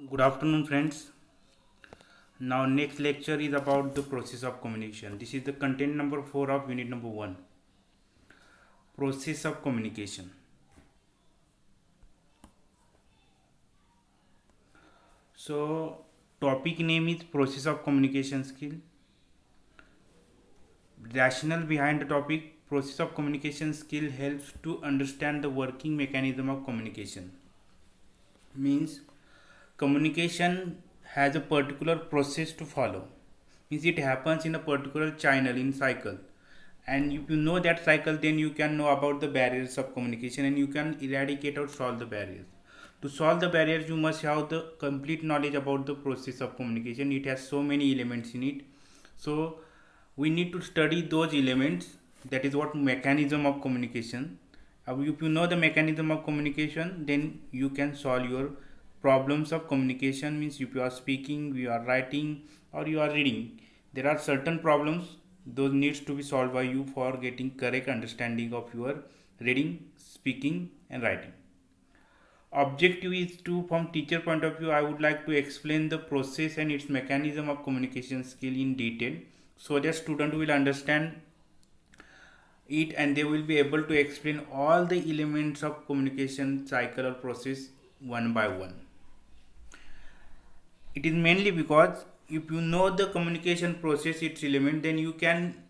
Good afternoon, friends. Now, next lecture is about the process of communication. This is the content number 4 of unit number 1, process of communication. So, topic name is process of communication skill. Rationale behind the topic process of communication skill helps to understand the working mechanism of communication. Means communication has a particular process to follow, means it happens in a particular channel in cycle, and if you know that cycle, then you can know about the barriers of communication and you can eradicate or solve the barriers. To solve the barriers, you must have the complete knowledge about the process of communication. It has so many elements in it, so we need to study those elements. That is what mechanism of communication. If you know the mechanism of communication, then you can solve your problems of communication. Means if you are speaking, you are writing, or you are reading, there are certain problems those needs to be solved by you for getting correct understanding of your reading, speaking and writing. Objective is to, from teacher point of view, I would like to explain the process and its mechanism of communication skill in detail, so that student will understand it and they will be able to explain all the elements of communication cycle or process one by one. It is mainly because if you know the communication process, its element, then you can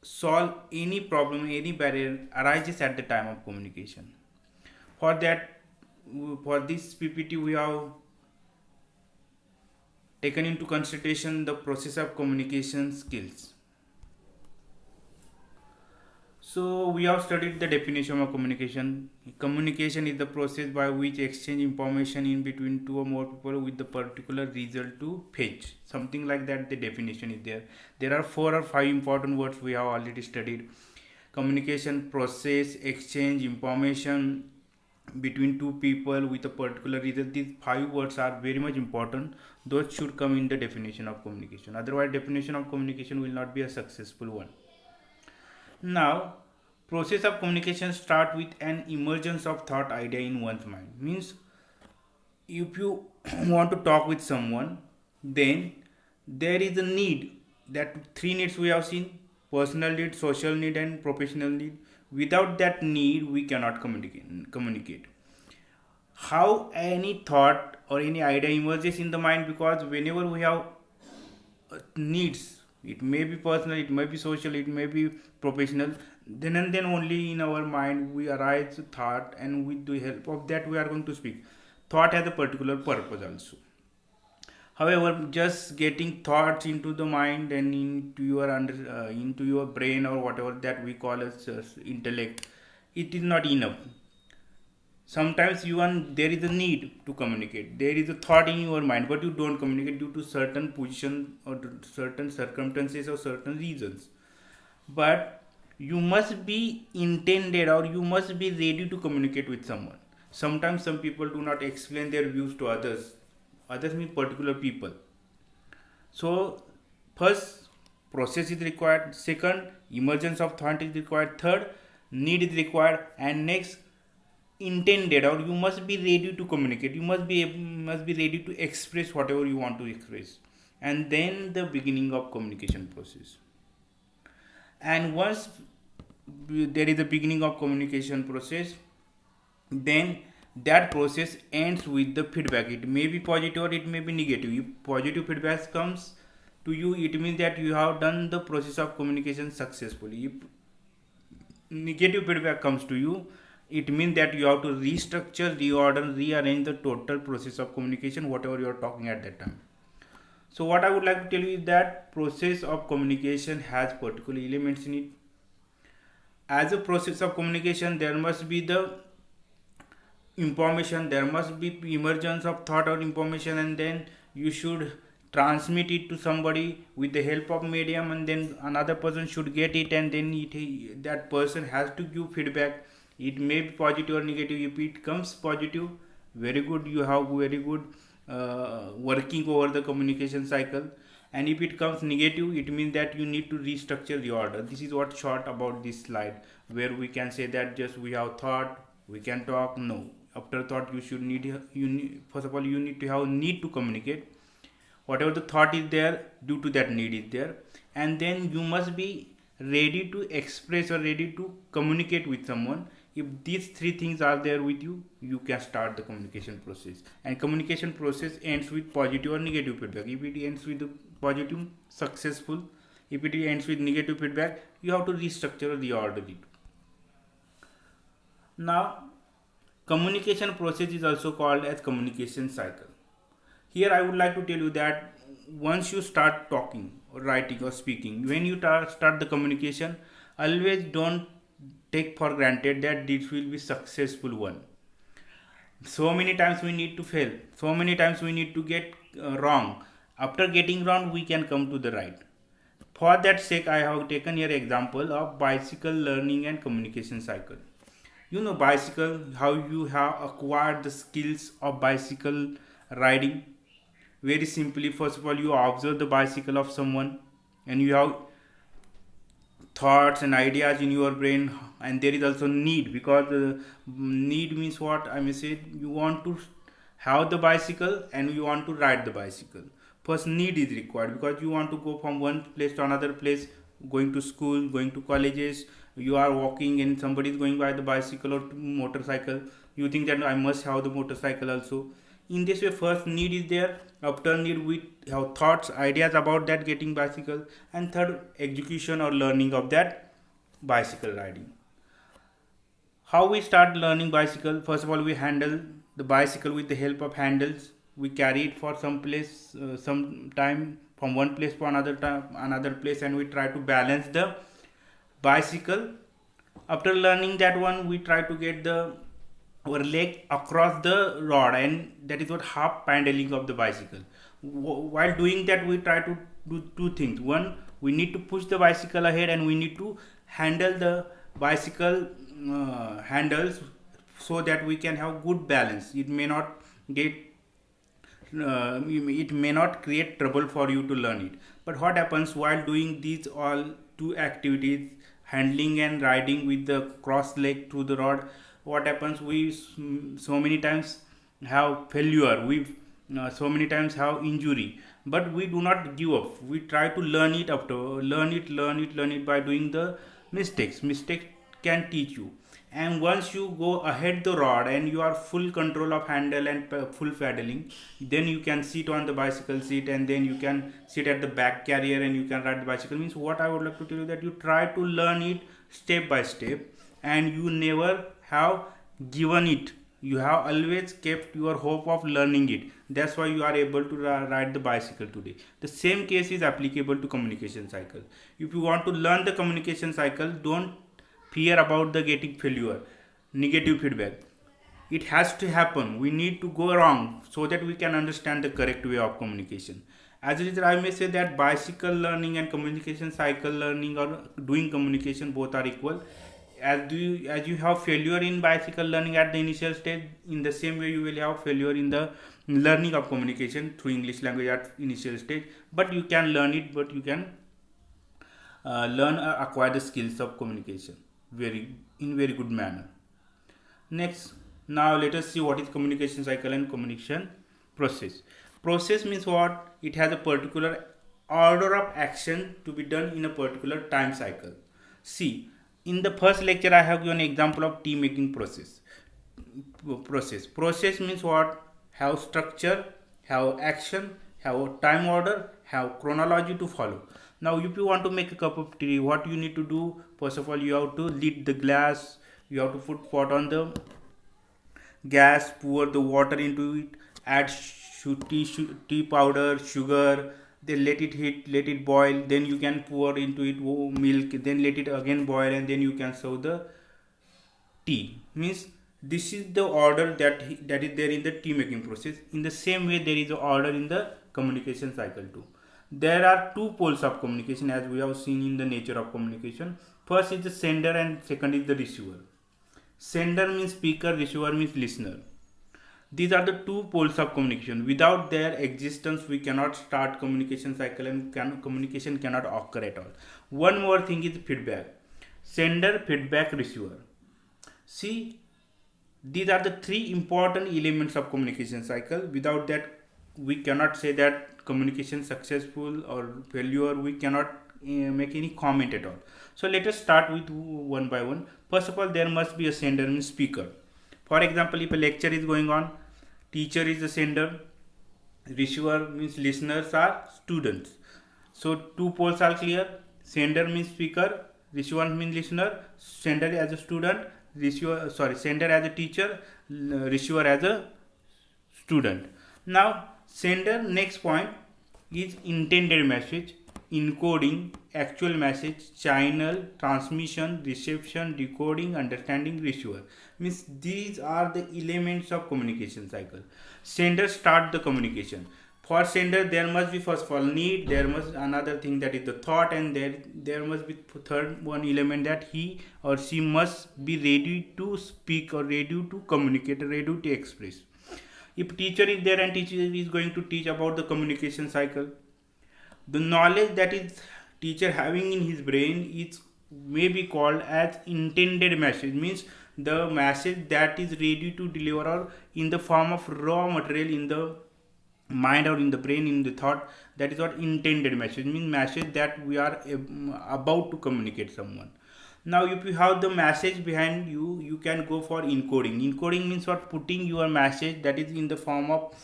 solve any problem, any barrier arises at the time of communication. For that, for this PPT, we have taken into consideration the process of communication skills. So we have studied the definition of communication. Communication is the process by which exchange information in between two or more people with the particular result to fetch. Something like that, the definition is there. There are 4 or 5 important words we have already studied. Communication process, exchange information between two people with a particular result. These 5 words are very much important. Those should come in the definition of communication. Otherwise, definition of communication will not be a successful one. Now, process of communication start with an emergence of thought idea in one's mind. Means if you want to talk with someone, then there is a need. That 3 needs we have seen: personal need, social need and professional need. Without that need, we cannot communicate. How any thought or any idea emerges in the mind? Because whenever we have needs, it may be personal, it may be social, it may be professional, then and then only in our mind we arise thought, and with the help of that we are going to speak. Thought has a particular purpose also. However, just getting thoughts into the mind and into your brain or whatever that we call as intellect, it is not enough. Sometimes there is a need to communicate, there is a thought in your mind, but you don't communicate due to certain position or to certain circumstances or certain reasons. But you must be intended, or you must be ready to communicate with someone. Sometimes some people do not explain their views to others mean particular people. So first, process is required. Second, emergence of thought is required. Third, need is required. And next, intended, or you must be ready to communicate, you must be ready to express whatever you want to express. And then the beginning of communication process. And once there is a beginning of communication process, then that process ends with the feedback. It may be positive or it may be negative. If positive feedback comes to you, it means that you have done the process of communication successfully. If negative feedback comes to you, it means that you have to restructure, reorder, rearrange the total process of communication, whatever you are talking at that time. So what I would like to tell you is that process of communication has particular elements in it. As a process of communication, there must be the information, there must be emergence of thought or information, and then you should transmit it to somebody with the help of medium, and then another person should get it, and then that person has to give feedback. It may be positive or negative. If it comes positive, very good, you have very good working over the communication cycle. And if it comes negative, it means that you need to restructure the order. This is what short about this slide, where we can say that just we have thought, we can talk. No, After thought, first of all you need to have need to communicate. Whatever the thought is there, due to that need is there, and then you must be ready to express or ready to communicate with someone. If these three things are there with you, you can start the communication process. And communication process ends with positive or negative feedback. If it ends with the positive, successful. If it ends with negative feedback, you have to restructure or reorder it. Now, communication process is also called as communication cycle. Here I would like to tell you that once you start talking or writing or speaking, when you start the communication, always don't take for granted that this will be successful one. So many times we need to fail, so many times we need to get wrong. After getting wrong, we can come to the right. For that sake, I have taken here example of bicycle learning and communication cycle. You know bicycle, how you have acquired the skills of bicycle riding. Very simply, first of all, you observe the bicycle of someone, and you have thoughts and ideas in your brain, and there is also need, because need means what I may say, you want to have the bicycle and you want to ride the bicycle. First need is required, because you want to go from one place to another place, going to school, going to colleges. You are walking and somebody is going by the bicycle or motorcycle. You think that I must have the motorcycle also. In this way, first need is there. After need, we have thoughts, ideas about that getting bicycle, and third, execution or learning of that bicycle riding. How we start learning bicycle? First of all, we handle the bicycle with the help of handles. We carry it for some place, some time, from one place to another place, and we try to balance the bicycle. After learning that one, we try to get our leg across the rod, and that is what half paddling of the bicycle. While doing that, we try to do two things. One, we need to push the bicycle ahead, and we need to handle the bicycle handles, so that we can have good balance. It may not create trouble for you to learn it. But what happens while doing these all two activities, handling and riding with the cross leg through the rod, what happens, we so many times have failure, we so many times have injury, but we do not give up. We try to learn it. After learn it by doing the mistakes can teach you. And once you go ahead the rod and you are full control of handle and full paddling, then you can sit on the bicycle seat, and then you can sit at the back carrier and you can ride the bicycle. Means what I would like to tell you, that you try to learn it step by step, and you never have given it. You have always kept your hope of learning it. That's why you are able to ride the bicycle today. The same case is applicable to communication cycle. If you want to learn the communication cycle, don't fear about the getting failure, negative feedback. It has to happen. We need to go wrong so that we can understand the correct way of communication. As a result, I may say that bicycle learning and communication cycle learning, or doing communication, both are equal. As you have failure in bicycle learning at the initial stage, in the same way you will have failure in the learning of communication through English language at initial stage. But you can learn it, but you can learn or acquire the skills of communication in very good manner. Next, now let us see what is communication cycle and communication process. Process means what? It has a particular order of action to be done in a particular time cycle. See, in the first lecture I have given an example of tea making process. Process means what? Have structure, have action, have time order, have chronology to follow. Now, if you want to make a cup of tea, what you need to do? First of all, you have to lid the glass. You have to put pot on the gas, pour the water into it, add tea powder, sugar. Then let it heat, let it boil. Then you can pour into it milk. Then let it again boil, and then you can serve the tea. Means this is the order that is there in the tea making process. In the same way, there is an order in the communication cycle too. There are two poles of communication, as we have seen in the nature of communication. First is the sender, and second is the receiver. Sender means speaker, receiver means listener. These are the two poles of communication. Without their existence, we cannot start communication cycle, and communication cannot occur at all. One more thing is feedback. Sender, feedback, receiver. See, These are the three important elements of communication cycle. Without that, we cannot say that communication successful or failure. We cannot make any comment at all. So let us start with one by one. First of all, there must be a sender and speaker. For example, if a lecture is going on, teacher is the sender, receiver means listeners are students. So two poles are clear. Sender means speaker, receiver means listener, sender as a student, sender as a teacher, receiver as a student. Now sender, next point is intended message, encoding, actual message, channel, transmission, reception, decoding, understanding, receiver. Means these are the elements of communication cycle. Sender start the communication. For sender, there must be first of all need, there must another thing that is the thought, and there must be third one element that he or she must be ready to speak or ready to communicate, ready to express. If teacher is there and teacher is going to teach about the communication cycle, the knowledge that is teacher having in his brain is may be called as intended message, means the message that is ready to deliver or in the form of raw material in the mind or in the brain, in the thought. That is what intended message means, message that we are about to communicate someone. Now if you have the message behind you, you can go for encoding. Encoding means what? Putting your message that is in the form of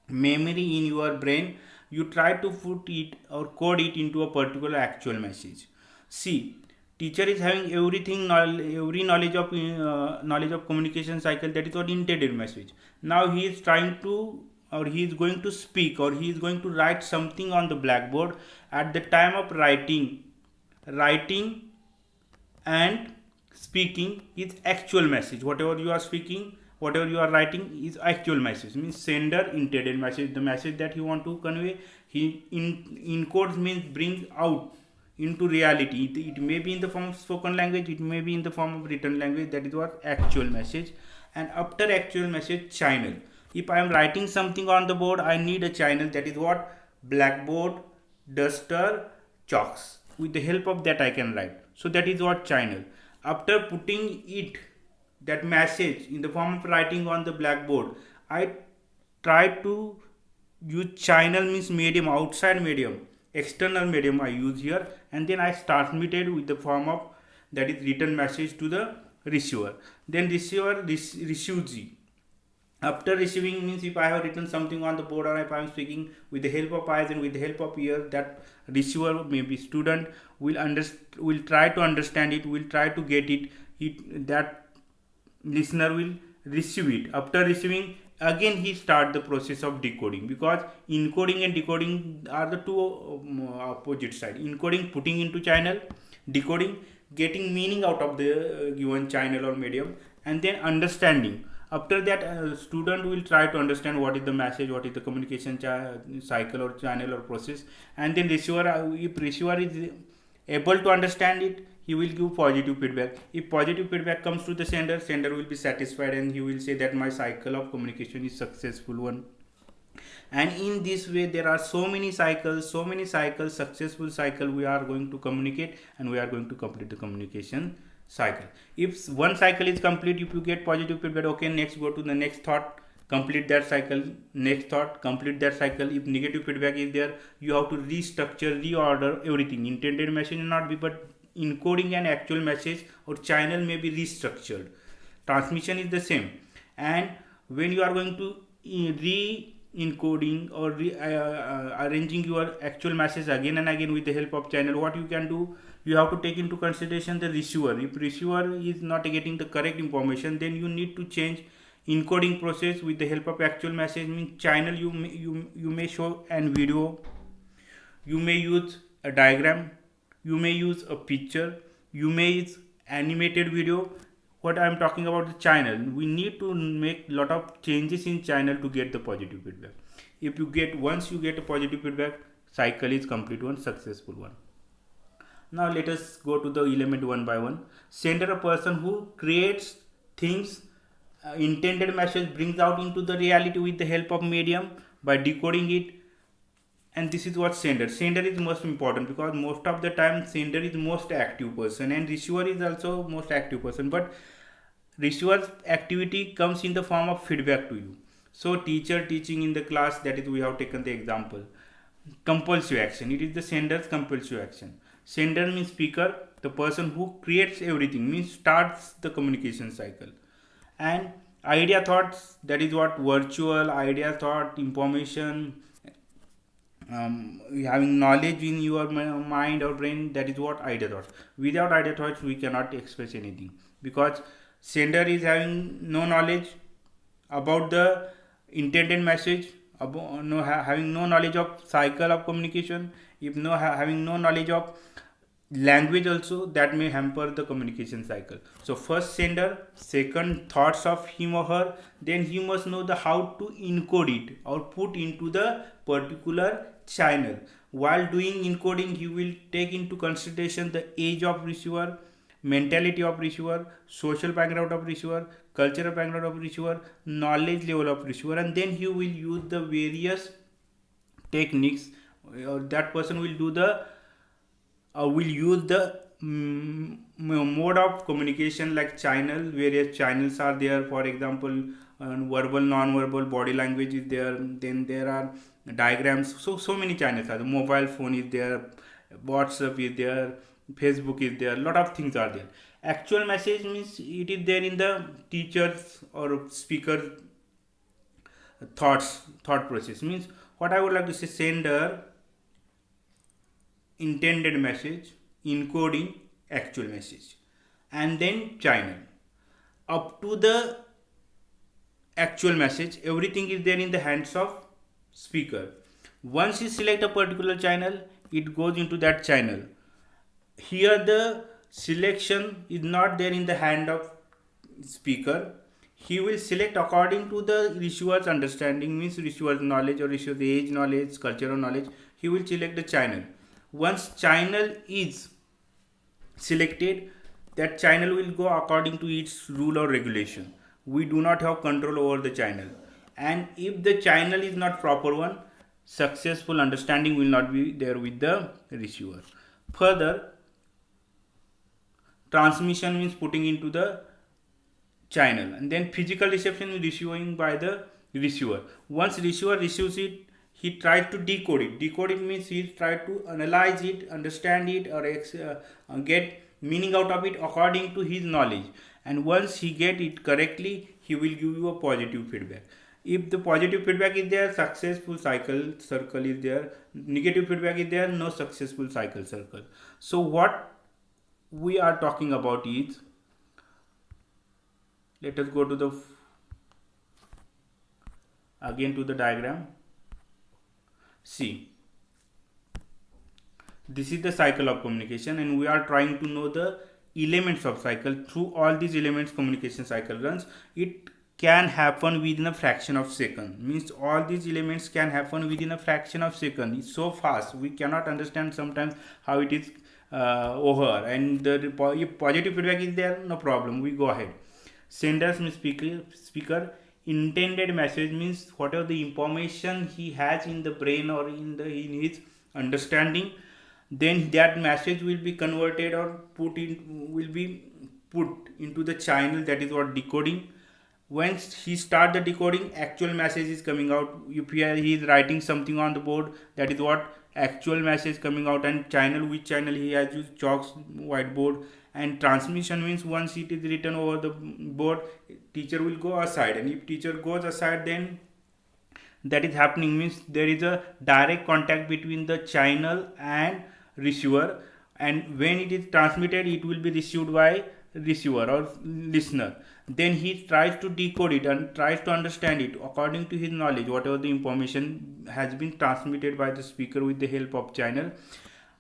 memory in your brain, you try to put it or code it into a particular actual message. See, teacher is having everything, every knowledge of communication cycle, that is what intended message. Now he is trying to, or he is going to speak, or he is going to write something on the blackboard. At the time of writing and speaking is actual message. Whatever you are speaking, whatever you are writing is actual message, means sender intended message, the message that you want to convey. He encodes means brings out into reality. It may be in the form of spoken language, it may be in the form of written language. That is what actual message. And after actual message, channel. If I am writing something on the board, I need a channel. That is what? Blackboard, duster, chalks. With the help of that I can write. So that is what channel. After putting it, that message in the form of writing on the blackboard, I try to use channel means medium, outside medium, external medium I use here, and then I transmitted with the form of that is written message to the receiver. Then receiver receives it. After receiving means if I have written something on the board, or if I am speaking, with the help of eyes and with the help of ears, that receiver, maybe student, will try to understand it, will try to get it. That listener will receive it. After receiving, again he start the process of decoding, because encoding and decoding are the two opposite side. Encoding, putting into channel, decoding, getting meaning out of the given channel or medium, and then understanding. After that, student will try to understand what is the message, what is the communication cycle or channel or process, and then receiver, if receiver is able to understand it, he will give positive feedback. If positive feedback comes to the sender, sender will be satisfied and he will say that my cycle of communication is successful one. And in this way, there are so many cycles, successful cycle we are going to communicate, and we are going to complete the communication cycle. If one cycle is complete, if you get positive feedback, okay, next go to the next thought, complete that cycle, next thought, complete that cycle. If negative feedback is there, you have to restructure, reorder everything. Intended message may not be, but encoding an actual message or channel may be restructured. Transmission is the same. And when you are going to re-encoding or arranging your actual message again and again with the help of channel, what you can do, you have to take into consideration the receiver. If receiver is not getting the correct information, then you need to change encoding process with the help of actual message. Means channel, you may show an video, you may use a diagram, you may use a picture, you may use animated video. What I am talking about the channel, we need to make lot of changes in channel to get the positive feedback. If you get, once you get a positive feedback, cycle is complete one, successful one. Now let us go to the element one by one. Sender, a person who creates things, intended message brings out into the reality with the help of medium by decoding it. And this is what sender is most important, because most of the time sender is most active person and receiver is also most active person. But receiver's activity comes in the form of feedback to you. So teacher teaching in the class, that is we have taken the example. Compulsive action, it is the sender's compulsive action. Sender means speaker, the person who creates everything, means starts the communication cycle. And idea thoughts, that is what virtual idea thought, information, having knowledge in your mind or brain, that is what idea thoughts. Without idea thoughts we cannot express anything, because sender is having no knowledge about the intended message, about having no knowledge of cycle of communication, if having no knowledge of language also, that may hamper the communication cycle. So first sender, second thoughts of him or her, then he must know the how to encode it or put into the particular channel. While doing encoding, he will take into consideration the age of receiver, mentality of receiver, social background of receiver, cultural background of receiver, knowledge level of receiver, and then he will use the various techniques, or that person will do the will use the mode of communication, like channel. Various channels are there, for example, verbal, non-verbal, body language is there, then there are diagrams. So many channels are there. Mobile phone is there, WhatsApp is there, Facebook is there, lot of things are there. Actual message means it is there in the teacher's or speaker thought process. Means what I would like to say, sender, intended message, encoding, actual message, and then channel. Up to the actual message, everything is there in the hands of speaker. Once you select a particular channel, it goes into that channel. Here the selection is not there in the hand of speaker. He will select according to the receiver's understanding, means receiver's knowledge or receiver's age knowledge, cultural knowledge. He will select the channel. Once channel is selected, that channel will go according to its rule or regulation. We do not have control over the channel, and if the channel is not proper one, successful understanding will not be there with the receiver. Further, transmission means putting into the channel, and then physical reception is receiving by the receiver. Once receiver receives it, he tries to decode it. Decode it means he tries to analyze it, understand it, or get meaning out of it according to his knowledge. And once he get it correctly, he will give you a positive feedback. If the positive feedback is there, successful circle is there. Negative feedback is there, no successful circle. So what we are talking about is, let us go to the again to the diagram. See, this is the cycle of communication, and we are trying to know the elements of cycle. Through all these elements communication cycle runs. It can happen within a fraction of second, means all these elements can happen within a fraction of second. It's so fast we cannot understand sometimes how it is over. And if positive feedback is there, no problem, we go ahead. Senders means speaker. Intended message means whatever the information he has in the brain or in his understanding, then that message will be converted or will be put into the channel, that is what decoding. Once he start the decoding, actual message is coming out. If he is writing something on the board, that is what actual message coming out. And channel, which channel he has used, chalks, whiteboard. And transmission means once it is written over the board, teacher will go aside, and if teacher goes aside, then that is happening, means there is a direct contact between the channel and receiver, and when it is transmitted, it will be received by receiver or listener. Then he tries to decode it and tries to understand it according to his knowledge, whatever the information has been transmitted by the speaker with the help of channel.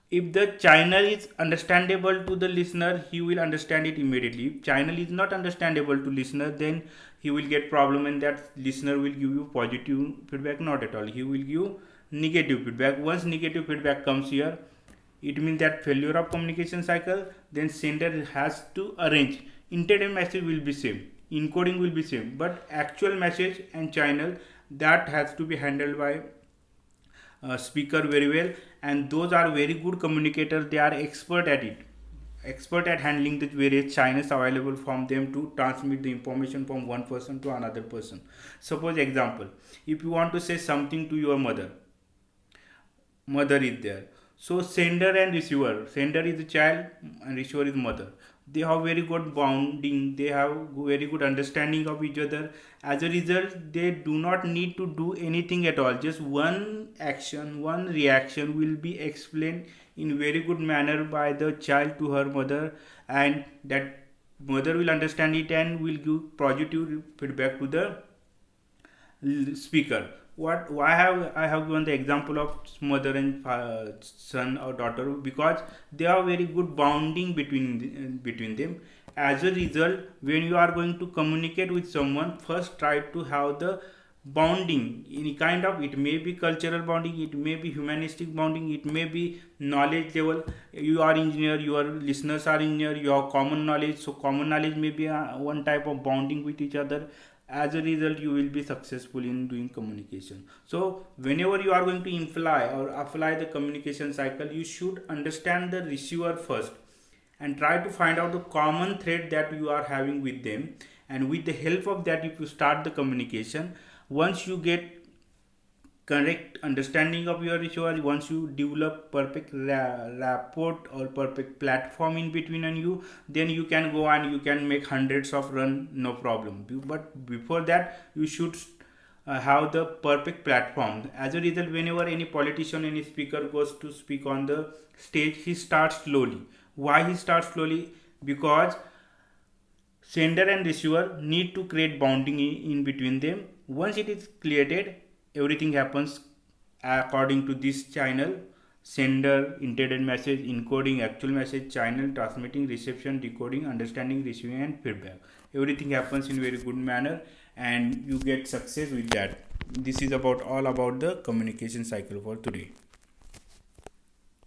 If the channel is understandable to the listener, he will understand it immediately. If channel is not understandable to listener, then he will get problem, and that listener will give you positive feedback, not at all. He will give negative feedback. Once negative feedback comes here, it means that failure of communication cycle. Then sender has to arrange. Intended message will be same, encoding will be same, but actual message and channel, that has to be handled by speaker very well, and those are very good communicators. They are expert at it. expert at handling the various channels available from them to transmit the information from one person to another person. Suppose example, if you want to say something to your mother is there, so sender and receiver, sender is the child and receiver is mother, they have very good bonding, they have very good understanding of each other. As a result, they do not need to do anything at all, just one action, one reaction will be explained in very good manner by the child to her mother, and that mother will understand it and will give positive feedback to the speaker. What why have I have given the example of mother and son or daughter? Because they are very good bonding between them. As a result, when you are going to communicate with someone, first try to have the bonding, any kind of, it may be cultural bonding, it may be humanistic bonding, it may be knowledge level. You are engineer, your listeners are engineer, you have common knowledge, so common knowledge may be one type of bonding with each other. As a result, you will be successful in doing communication. So whenever you are going to apply the communication cycle, you should understand the receiver first and try to find out the common thread that you are having with them, and with the help of that, if you start the communication, once you get correct understanding of your receiver, once you develop perfect rapport or perfect platform in between and you, then you can go and you can make hundreds of run, no problem. But before that, you should have the perfect platform. As a result, whenever any politician, any speaker goes to speak on the stage, he starts slowly. Why he starts slowly? Because sender and receiver need to create bonding in between them. Once it is created, everything happens according to this channel: sender, intended message, encoding, actual message, channel, transmitting, reception, decoding, understanding, receiving, and feedback. Everything happens in very good manner and you get success with that. This is about all about the communication cycle for today.